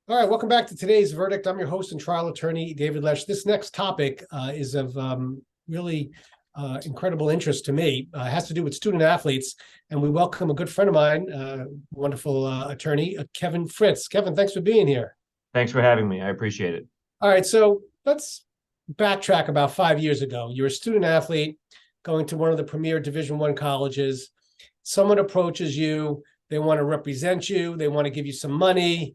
All right, welcome back to today's verdict. I'm your host and trial attorney, David Lesch. This next topic is of really incredible interest to me. It has to do with student athletes, and we welcome a good friend of mine, wonderful attorney, Kevin Fritz. Kevin, thanks for being here. Thanks for having me. I appreciate it. All right, so let's backtrack about 5 years ago. You're a student athlete going to one of the premier Division I colleges. Someone approaches you. They want to represent you. They want to give you some money.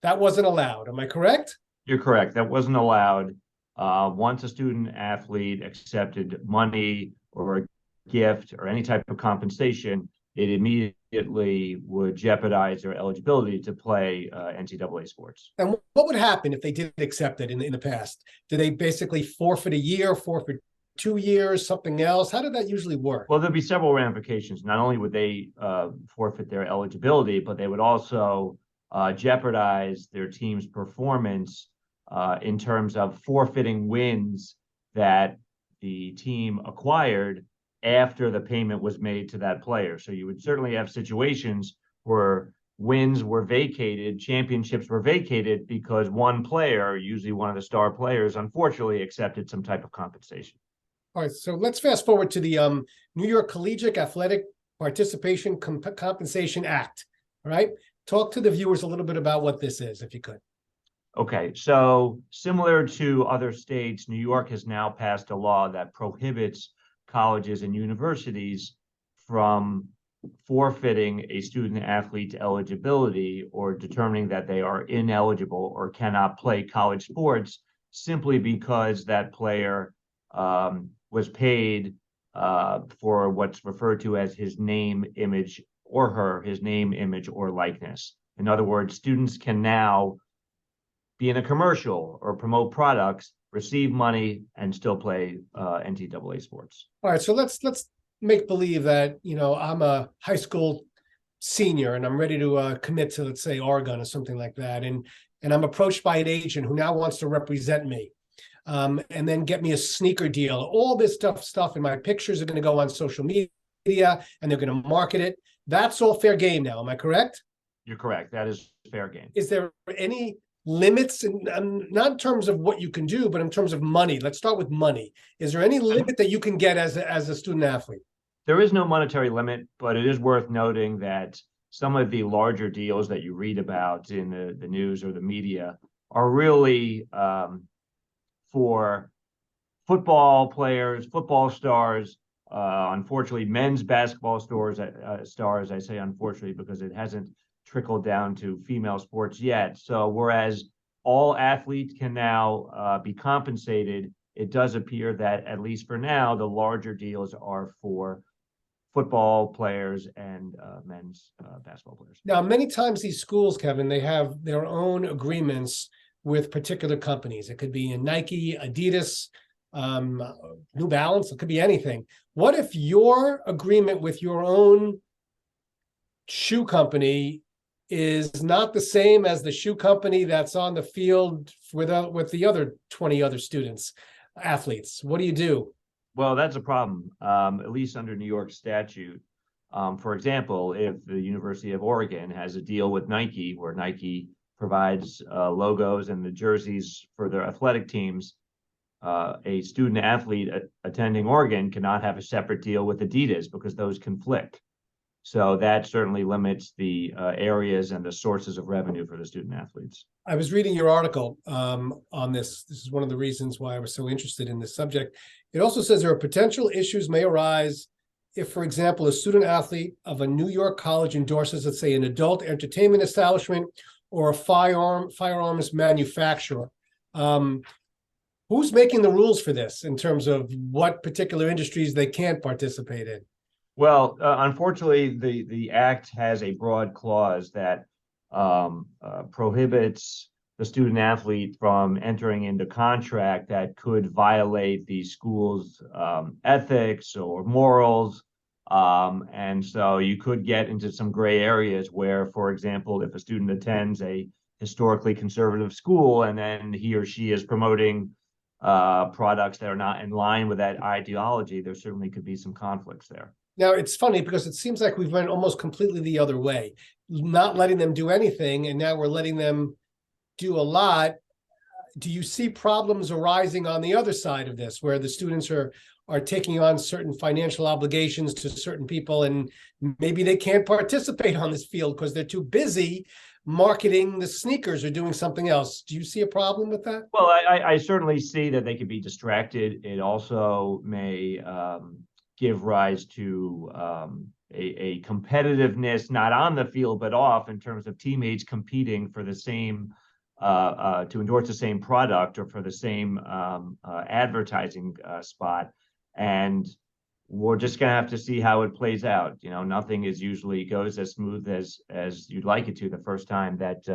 That wasn't allowed. Am I correct? You're correct. That wasn't allowed. Once a student athlete accepted money or a gift or any type of compensation, it immediately would jeopardize their eligibility to play NCAA sports. And what would happen if they did accept it in the past? Did they basically forfeit a year, forfeit 2 years, something else? How did that usually work? Well, there'd be several ramifications. Not only would they forfeit their eligibility, but they would also jeopardize their team's performance in terms of forfeiting wins that the team acquired after the payment was made to that player. So you would certainly have situations where wins were vacated, championships were vacated because one player, usually one of the star players, unfortunately accepted some type of compensation. All right, so let's fast forward to the New York Collegiate Athletic Participation Compensation Act. All right, talk to the viewers a little bit about what this is, if you could. Okay, so similar to other states, New York has now passed a law that prohibits colleges and universities from forfeiting a student athlete's eligibility or determining that they are ineligible or cannot play college sports simply because that player was paid for what's referred to as his name, image, or his name, image, or likeness. In other words, students can now be in a commercial or promote products, receive money, and still play NCAA sports. All right, so let's make believe that, I'm a high school senior and I'm ready to commit to, let's say, Oregon or something like that. And I'm approached by an agent who now wants to represent me and then get me a sneaker deal. All this stuff, and my pictures are going to go on social media and they're going to market it. That's all fair game now. Am I correct? You're correct. That is fair game. Is there any limits, not in terms of what you can do, but in terms of money? Let's start with money. Is there any limit that you can get as a student athlete? There is no monetary limit, but it is worth noting that some of the larger deals that you read about in the news or the media are really for football players, football stars. Unfortunately, men's basketball stars, I say unfortunately because it hasn't trickled down to female sports yet. So whereas all athletes can now be compensated, it does appear that, at least for now, the larger deals are for football players and men's basketball players. Now, many times these schools, Kevin, they have their own agreements with particular companies. It could be in Nike, Adidas, New Balance, it could be anything. What if your agreement with your own shoe company is not the same as the shoe company that's on the field with the other 20 other students, athletes? What do you do? Well, that's a problem, at least under New York statute. For example, if the University of Oregon has a deal with Nike where Nike provides logos and the jerseys for their athletic teams, a student athlete attending Oregon cannot have a separate deal with Adidas because those conflict. So that certainly limits the areas and the sources of revenue for the student athletes. I was reading your article on this. This is one of the reasons why I was so interested in this subject. It also says there are potential issues may arise if, for example, a student athlete of a New York college endorses, let's say, an adult entertainment establishment or a firearms manufacturer. Who's making the rules for this in terms of what particular industries they can't participate in? Well, unfortunately, the act has a broad clause that prohibits the student athlete from entering into contract that could violate the school's ethics or morals. And so you could get into some gray areas where, for example, if a student attends a historically conservative school and then he or she is promoting products that are not in line with that ideology, there certainly could be some conflicts there. Now, it's funny because it seems like we've went almost completely the other way, not letting them do anything, and now we're letting them do a lot. Do you see problems arising on the other side of this, where the students are taking on certain financial obligations to certain people, and maybe they can't participate on this field because they're too busy marketing the sneakers or doing something else? Do you see a problem with that? Well, I certainly see that they could be distracted. It also may give rise to a competitiveness, not on the field, but off, in terms of teammates competing for the same, to endorse the same product or for the same advertising spot. And we're just going to have to see how it plays out. You know, nothing is usually goes as smooth as you'd like it to the first time that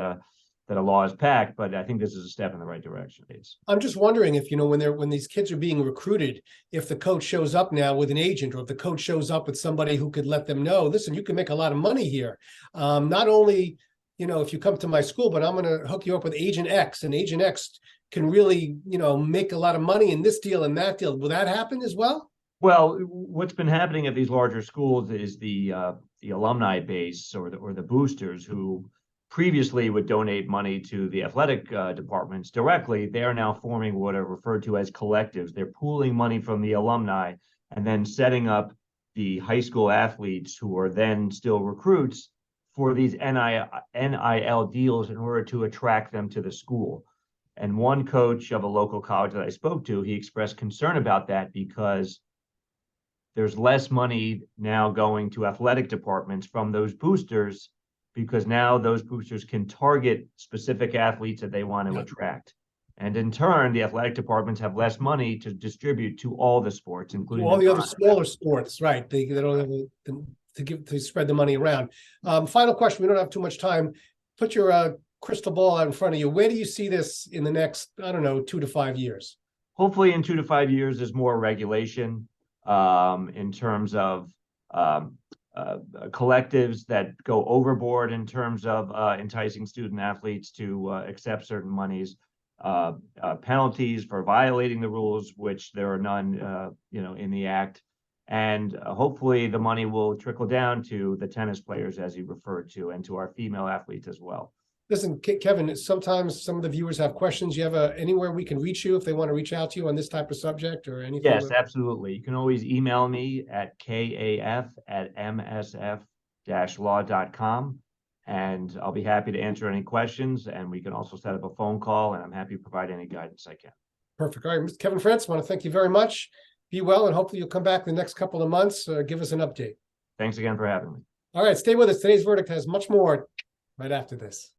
that a law is passed, but I think this is a step in the right direction. I'm just wondering if, you know, when these kids are being recruited, if the coach shows up now with an agent, or if the coach shows up with somebody who could let them know, listen, you can make a lot of money here. Not only, you know, if you come to my school, but I'm going to hook you up with Agent X, and Agent X can really, you know, make a lot of money in this deal and that deal. Will that happen as well? Well, what's been happening at these larger schools is the alumni base, or the boosters, who previously would donate money to the athletic departments directly. They are now forming what are referred to as collectives. They're pooling money from the alumni and then setting up the high school athletes, who are then still recruits, for these NIL deals in order to attract them to the school. And one coach of a local college that I spoke to, he expressed concern about that because there's less money now going to athletic departments from those boosters, because now those boosters can target specific athletes that they want to attract. And in turn, the athletic departments have less money to distribute to all the sports, including all the other smaller sports, right? They don't have to spread the money around. Final question, we don't have too much time. Put your crystal ball out in front of you. Where do you see this in the next, I don't know, 2 to 5 years? Hopefully in 2 to 5 years, there's more regulation in terms of collectives that go overboard in terms of enticing student athletes to accept certain monies, penalties for violating the rules, which there are none, you know, in the act. And hopefully the money will trickle down to the tennis players, as you referred to, and to our female athletes as well. Listen, Kevin, sometimes some of the viewers have questions. You have anywhere we can reach you if they want to reach out to you on this type of subject or anything? Yes, absolutely. You can always email me at kaf@msf-law.com, and I'll be happy to answer any questions. And we can also set up a phone call, and I'm happy to provide any guidance I can. Perfect. All right, Mr. Kevin Fritz, I want to thank you very much. Be well, and hopefully you'll come back in the next couple of months. Give us an update. Thanks again for having me. All right, stay with us. Today's verdict has much more right after this.